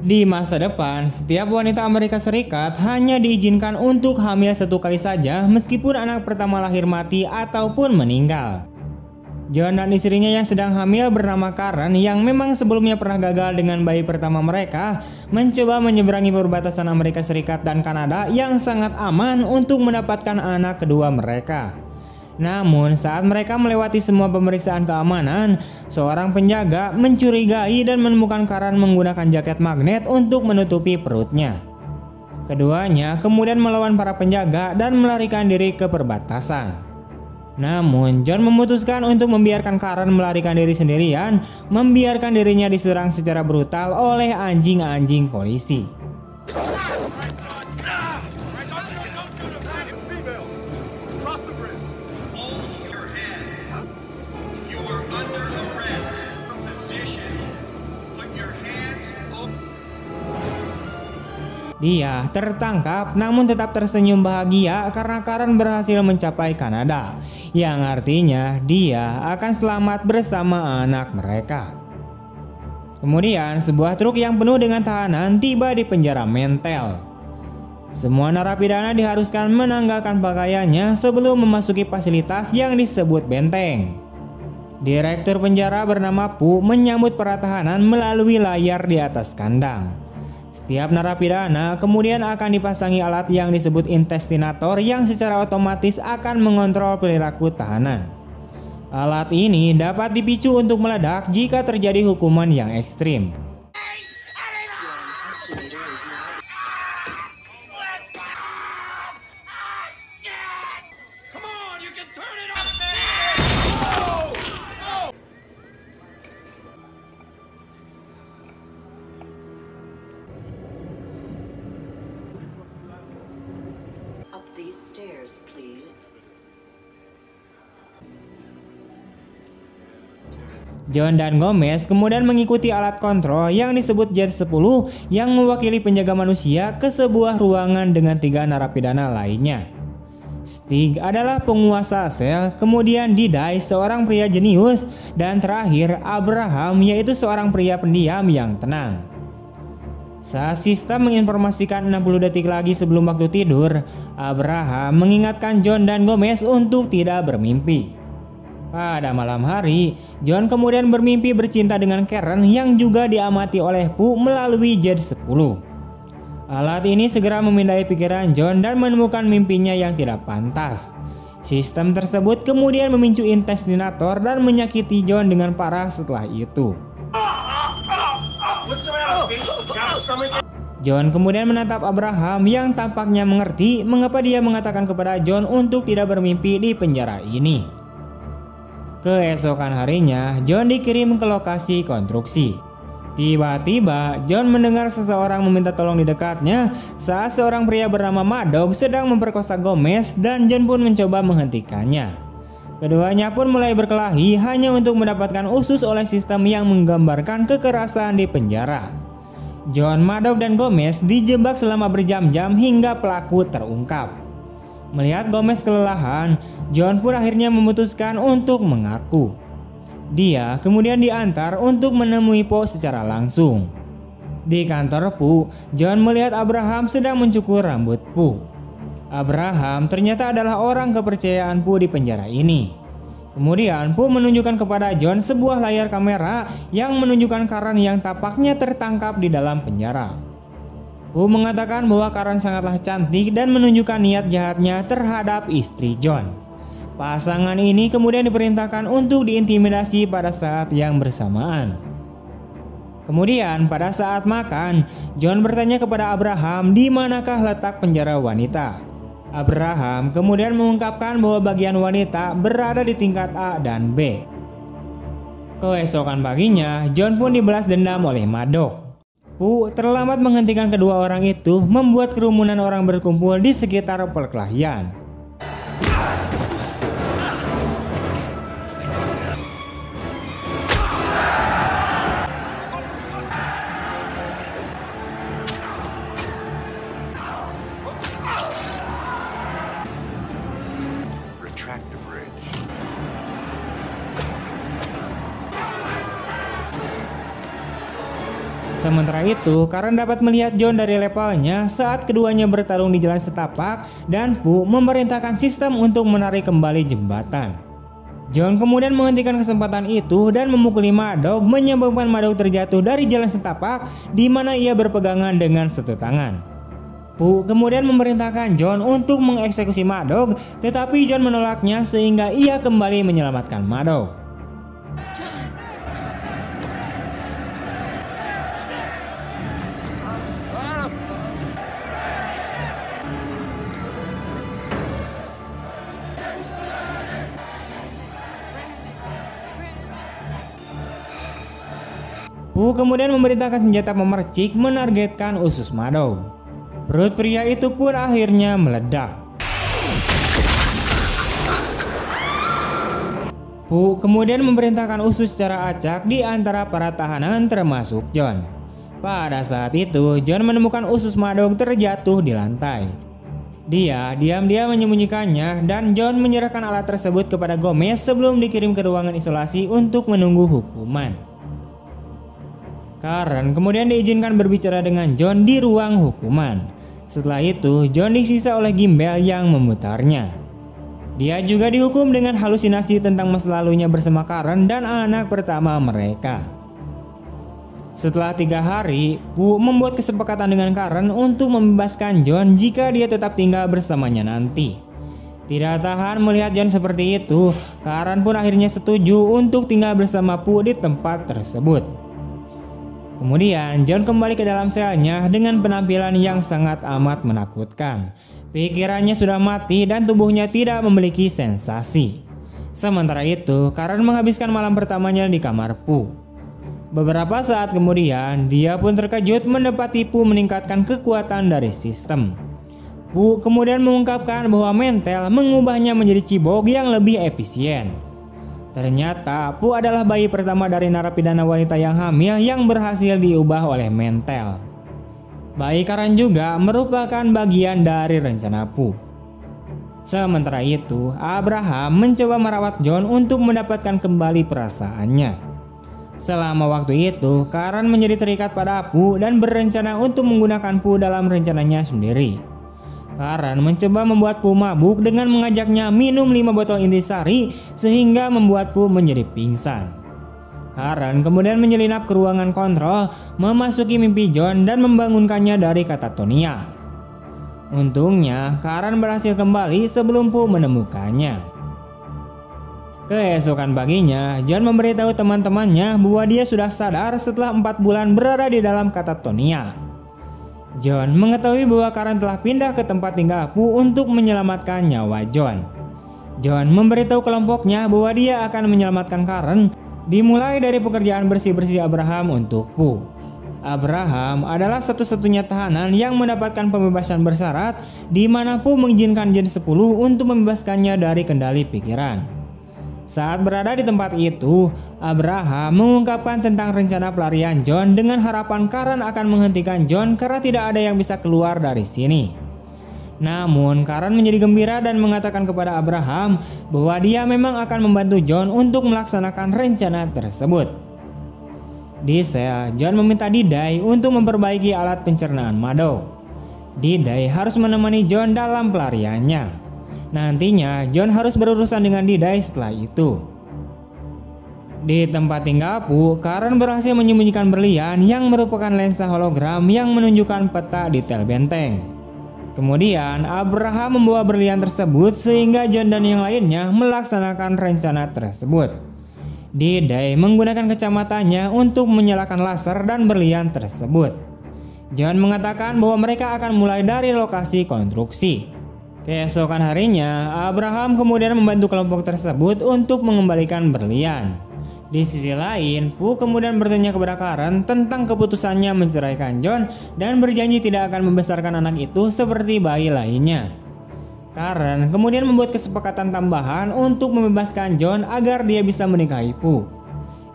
Di masa depan, setiap wanita Amerika Serikat hanya diizinkan untuk hamil 1 kali saja meskipun anak pertama lahir mati ataupun meninggal. John dan istrinya yang sedang hamil bernama Karen yang memang sebelumnya pernah gagal dengan bayi pertama mereka mencoba menyeberangi perbatasan Amerika Serikat dan Kanada yang sangat aman untuk mendapatkan anak kedua mereka. Namun saat mereka melewati semua pemeriksaan keamanan, seorang penjaga mencurigai dan menemukan Karen menggunakan jaket magnet untuk menutupi perutnya. Keduanya kemudian melawan para penjaga dan melarikan diri ke perbatasan. Namun John memutuskan untuk membiarkan Karen melarikan diri sendirian, membiarkan dirinya diserang secara brutal oleh anjing-anjing polisi. Dia tertangkap namun tetap tersenyum bahagia karena Karen berhasil mencapai Kanada, yang artinya dia akan selamat bersama anak mereka. Kemudian sebuah truk yang penuh dengan tahanan tiba di penjara mental. Semua narapidana diharuskan menanggalkan pakaiannya sebelum memasuki fasilitas yang disebut benteng. Direktur penjara bernama Pu menyambut para tahanan melalui layar di atas kandang. Setiap narapidana kemudian akan dipasangi alat yang disebut intestinator yang secara otomatis akan mengontrol perilaku tahanan. Alat ini dapat dipicu untuk meledak jika terjadi hukuman yang ekstrim. John dan Gomez kemudian mengikuti alat kontrol yang disebut Jet 10 yang mewakili penjaga manusia ke sebuah ruangan dengan 3 narapidana lainnya. Stig adalah penguasa sel, kemudian Didai seorang pria jenius, dan terakhir Abraham yaitu seorang pria pendiam yang tenang. Saat sistem menginformasikan 60 detik lagi sebelum waktu tidur, Abraham mengingatkan John dan Gomez untuk tidak bermimpi. Pada malam hari, John kemudian bermimpi bercinta dengan Karen yang juga diamati oleh Pu melalui Jet 10. Alat ini segera memindai pikiran John dan menemukan mimpinya yang tidak pantas. Sistem tersebut kemudian memicu intestinator dan menyakiti John dengan parah setelah itu. John kemudian menatap Abraham yang tampaknya mengerti mengapa dia mengatakan kepada John untuk tidak bermimpi di penjara ini. Keesokan harinya, John dikirim ke lokasi konstruksi. Tiba-tiba, John mendengar seseorang meminta tolong di dekatnya saat seorang pria bernama Maddox sedang memperkosa Gomez dan John pun mencoba menghentikannya. Keduanya pun mulai berkelahi hanya untuk mendapatkan usus oleh sistem yang menggambarkan kekerasan di penjara. John, Maddox, dan Gomez dijebak selama berjam-jam hingga pelaku terungkap. Melihat Gomez kelelahan, John pun akhirnya memutuskan untuk mengaku. Dia kemudian diantar untuk menemui Po secara langsung. Di kantor Pu, John melihat Abraham sedang mencukur rambut Pu. Abraham ternyata adalah orang kepercayaan Pu di penjara ini. Kemudian Pu menunjukkan kepada John sebuah layar kamera yang menunjukkan Karen yang tampaknya tertangkap di dalam penjara. Pu mengatakan bahwa Karen sangatlah cantik dan menunjukkan niat jahatnya terhadap istri John. Pasangan ini kemudian diperintahkan untuk diintimidasi pada saat yang bersamaan. Kemudian pada saat makan, John bertanya kepada Abraham di manakah letak penjara wanita. Abraham kemudian mengungkapkan bahwa bagian wanita berada di tingkat A dan B. Keesokan paginya, John pun dibalas dendam oleh Maddox. Pu terlambat menghentikan kedua orang itu membuat kerumunan orang berkumpul di sekitar perkelahian. Sementara itu, Karen dapat melihat John dari levelnya saat keduanya bertarung di jalan setapak dan Pooh memerintahkan sistem untuk menarik kembali jembatan. John kemudian menghentikan kesempatan itu dan memukuli Madog, menyebabkan Madog terjatuh dari jalan setapak di mana ia berpegangan dengan satu tangan. Pooh kemudian memerintahkan John untuk mengeksekusi Madog, tetapi John menolaknya sehingga ia kembali menyelamatkan Madog. Pooh kemudian memerintahkan senjata pemercik menargetkan usus Madog. Perut pria itu pun akhirnya meledak. Pooh kemudian memerintahkan usus secara acak di antara para tahanan termasuk John. Pada saat itu, John menemukan usus Madog terjatuh di lantai. Dia diam-diam menyembunyikannya dan John menyerahkan alat tersebut kepada Gomez sebelum dikirim ke ruangan isolasi untuk menunggu hukuman. Karen kemudian diizinkan berbicara dengan John di ruang hukuman. Setelah itu, John disisa oleh gimbal yang memutarnya. Dia juga dihukum dengan halusinasi tentang masa lalunya bersama Karen dan anak pertama mereka. Setelah 3 hari, Pooh membuat kesepakatan dengan Karen untuk membebaskan John jika dia tetap tinggal bersamanya nanti. Tidak tahan melihat John seperti itu, Karen pun akhirnya setuju untuk tinggal bersama Pooh di tempat tersebut. Kemudian John kembali ke dalam selnya dengan penampilan yang sangat amat menakutkan. Pikirannya sudah mati dan tubuhnya tidak memiliki sensasi. Sementara itu, Karen menghabiskan malam pertamanya di kamar Pooh. Beberapa saat kemudian, dia pun terkejut mendapati Pooh meningkatkan kekuatan dari sistem. Pooh kemudian mengungkapkan bahwa Mentel mengubahnya menjadi cibok yang lebih efisien. Ternyata Pooh adalah bayi pertama dari narapidana wanita yang hamil yang berhasil diubah oleh Mentel. Bayi Karen juga merupakan bagian dari rencana Pooh. Sementara itu, Abraham mencoba merawat John untuk mendapatkan kembali perasaannya. Selama waktu itu, Karen menjadi terikat pada Pooh dan berencana untuk menggunakan Pooh dalam rencananya sendiri. Karen mencoba membuat Pooh mabuk dengan mengajaknya minum 5 botol intisari sehingga membuat Pooh menjadi pingsan. Karen kemudian menyelinap ke ruangan kontrol, memasuki mimpi John dan membangunkannya dari katatonia. Untungnya Karen berhasil kembali sebelum Pooh menemukannya. Keesokan paginya, John memberitahu teman-temannya bahwa dia sudah sadar setelah 4 bulan berada di dalam katatonia. John mengetahui bahwa Karen telah pindah ke tempat tinggal Pooh untuk menyelamatkan nyawa John. John memberitahu kelompoknya bahwa dia akan menyelamatkan Karen, dimulai dari pekerjaan bersih-bersih Abraham untuk Pooh. Abraham adalah satu-satunya tahanan yang mendapatkan pembebasan bersyarat, di mana Pooh mengizinkan Gen 10 untuk membebaskannya dari kendali pikiran. Saat berada di tempat itu, Abraham mengungkapkan tentang rencana pelarian John dengan harapan Karen akan menghentikan John karena tidak ada yang bisa keluar dari sini. Namun Karen menjadi gembira dan mengatakan kepada Abraham bahwa dia memang akan membantu John untuk melaksanakan rencana tersebut. Di sel, John meminta Didai untuk memperbaiki alat pencernaan Madog. Didai harus menemani John dalam pelariannya. Nantinya John harus berurusan dengan Didai setelah itu. Di tempat tinggal Pooh, Karen berhasil menyembunyikan berlian yang merupakan lensa hologram yang menunjukkan peta detail benteng. Kemudian Abraham membawa berlian tersebut sehingga John dan yang lainnya melaksanakan rencana tersebut. Didai menggunakan kacamatanya untuk menyalakan laser dan berlian tersebut. John mengatakan bahwa mereka akan mulai dari lokasi konstruksi. Keesokan harinya, Abraham kemudian membantu kelompok tersebut untuk mengembalikan berlian. Di sisi lain, Pooh kemudian bertanya kepada Karen tentang keputusannya menceraikan John dan berjanji tidak akan membesarkan anak itu seperti bayi lainnya. Karen kemudian membuat kesepakatan tambahan untuk membebaskan John agar dia bisa menikahi Pooh.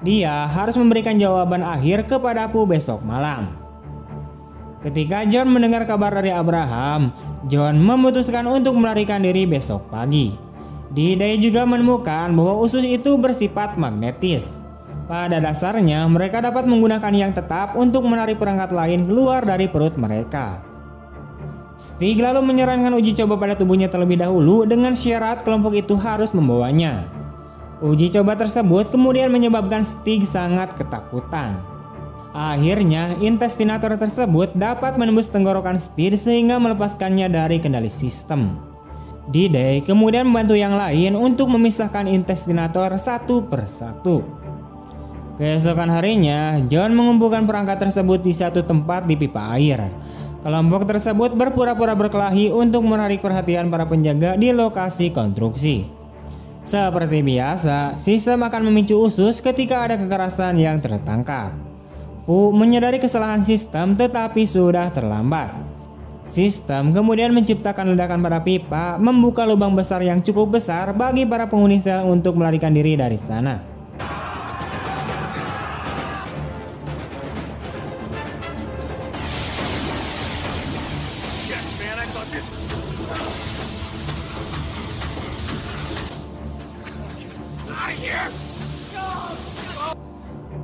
Dia harus memberikan jawaban akhir kepada Pooh besok malam. Ketika John mendengar kabar dari Abraham, John memutuskan untuk melarikan diri besok pagi. Didai juga menemukan bahwa usus itu bersifat magnetis. Pada dasarnya mereka dapat menggunakan yang tetap untuk menarik perangkat lain keluar dari perut mereka. Stig lalu menyarankan uji coba pada tubuhnya terlebih dahulu dengan syarat kelompok itu harus membawanya. Uji coba tersebut kemudian menyebabkan Stig sangat ketakutan. Akhirnya intestinator tersebut dapat menembus tenggorokan Stig sehingga melepaskannya dari kendali sistem. D-Day kemudian membantu yang lain untuk memisahkan intestinator satu persatu. Keesokan harinya, John mengumpulkan perangkat tersebut di satu tempat di pipa air. Kelompok tersebut berpura-pura berkelahi untuk menarik perhatian para penjaga di lokasi konstruksi. Seperti biasa, sistem akan memicu usus ketika ada kekerasan yang tertangkap. Pu menyadari kesalahan sistem tetapi sudah terlambat. Sistem kemudian menciptakan ledakan pada pipa, membuka lubang besar yang cukup besar bagi para penghuni sel untuk melarikan diri dari sana.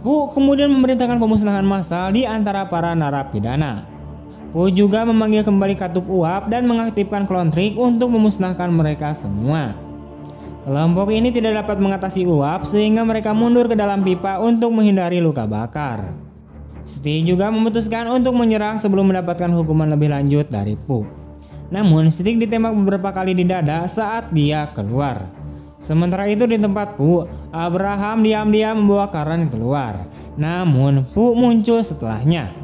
Pu kemudian memerintahkan pemusnahan massal di antara para narapidana. Pu juga memanggil kembali katup uap dan mengaktifkan klon trik untuk memusnahkan mereka semua. Kelompok ini tidak dapat mengatasi uap sehingga mereka mundur ke dalam pipa untuk menghindari luka bakar. Stig juga memutuskan untuk menyerah sebelum mendapatkan hukuman lebih lanjut dari Pu. Namun Stig ditembak beberapa kali di dada saat dia keluar. Sementara itu di tempat Pu, Abraham diam-diam membawa Karen keluar. Namun Pu muncul setelahnya.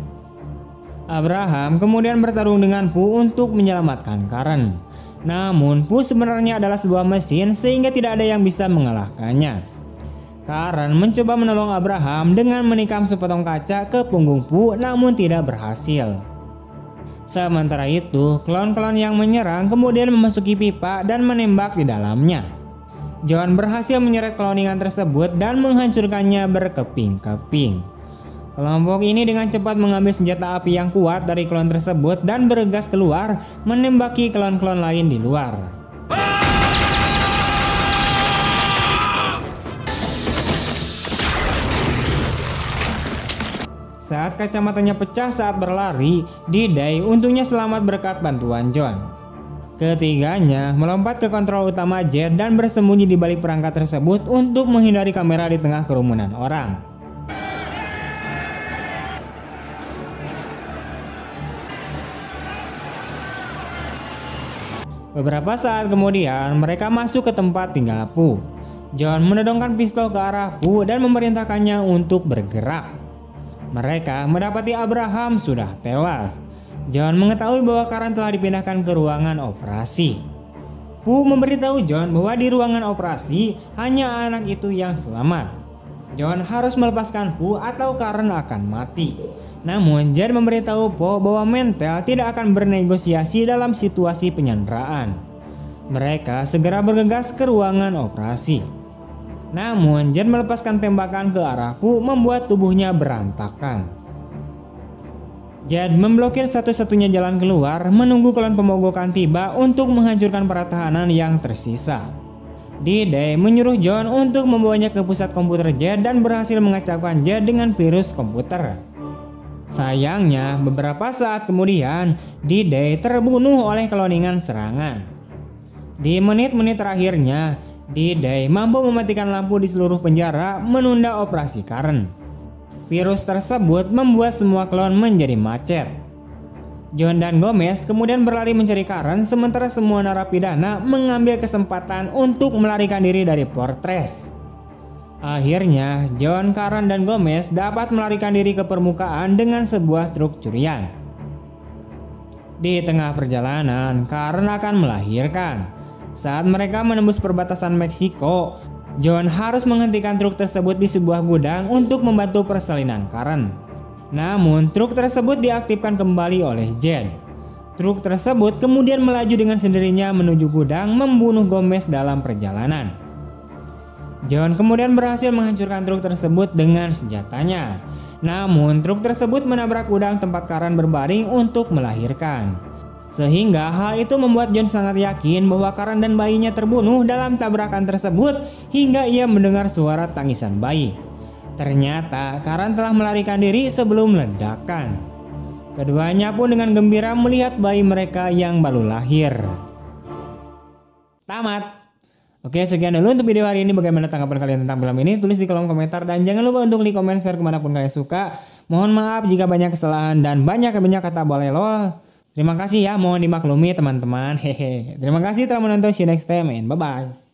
Abraham kemudian bertarung dengan Pu untuk menyelamatkan Karen. Namun Pu sebenarnya adalah sebuah mesin sehingga tidak ada yang bisa mengalahkannya. Karen mencoba menolong Abraham dengan menikam sepotong kaca ke punggung Pu namun tidak berhasil. Sementara itu, klon-klon yang menyerang kemudian memasuki pipa dan menembak di dalamnya. John berhasil menyeret kloningan tersebut dan menghancurkannya berkeping-keping. Kelompok ini dengan cepat mengambil senjata api yang kuat dari klon tersebut dan bergegas keluar menembaki klon-klon lain di luar. Saat kacamatanya pecah saat berlari, D-Day untungnya selamat berkat bantuan John. Ketiganya melompat ke kontrol utama jet dan bersembunyi di balik perangkat tersebut untuk menghindari kamera di tengah kerumunan orang. Beberapa saat kemudian mereka masuk ke tempat tinggal Pu. John menodongkan pistol ke arah Pu dan memerintahkannya untuk bergerak. Mereka mendapati Abraham sudah tewas. John mengetahui bahwa Karen telah dipindahkan ke ruangan operasi. Pu memberitahu John bahwa di ruangan operasi hanya anak itu yang selamat. John harus melepaskan Pu atau Karen akan mati. Namun John memberitahu Po bahwa Mentel tidak akan bernegosiasi dalam situasi penyanderaan. Mereka segera bergegas ke ruangan operasi. Namun John melepaskan tembakan ke arah Pu membuat tubuhnya berantakan. Jed memblokir satu-satunya jalan keluar menunggu klon pemogokan tiba untuk menghancurkan para tahanan yang tersisa. D-Day menyuruh John untuk membawanya ke pusat komputer Jed dan berhasil mengacaukan Jed dengan virus komputer. Sayangnya beberapa saat kemudian D-Day terbunuh oleh kloningan serangan. Di menit-menit terakhirnya D-Day mampu mematikan lampu di seluruh penjara menunda operasi Karen. Virus tersebut membuat semua klon menjadi macet. John dan Gomez kemudian berlari mencari Karen sementara semua narapidana mengambil kesempatan untuk melarikan diri dari Fortress. Akhirnya John, Karen, dan Gomez dapat melarikan diri ke permukaan dengan sebuah truk curian. Di tengah perjalanan, Karen akan melahirkan. Saat mereka menembus perbatasan Meksiko, John harus menghentikan truk tersebut di sebuah gudang untuk membantu persalinan Karen. Namun truk tersebut diaktifkan kembali oleh Jed. Truk tersebut kemudian melaju dengan sendirinya menuju gudang membunuh Gomez dalam perjalanan. John kemudian berhasil menghancurkan truk tersebut dengan senjatanya. Namun truk tersebut menabrak gudang tempat Karen berbaring untuk melahirkan. Sehingga hal itu membuat John sangat yakin bahwa Karen dan bayinya terbunuh dalam tabrakan tersebut hingga ia mendengar suara tangisan bayi. Ternyata Karan telah melarikan diri sebelum ledakan. Keduanya pun dengan gembira melihat bayi mereka yang baru lahir. Tamat. Oke, sekian dulu untuk video hari ini. Bagaimana tanggapan kalian tentang film ini? Tulis di kolom komentar dan jangan lupa untuk like, comment, share kemanapun kalian suka. Mohon maaf jika banyak kesalahan dan banyak kata bolelo. Terima kasih ya, mohon dimaklumi teman-teman. Hehe. Terima kasih telah menonton. See you next time and bye bye.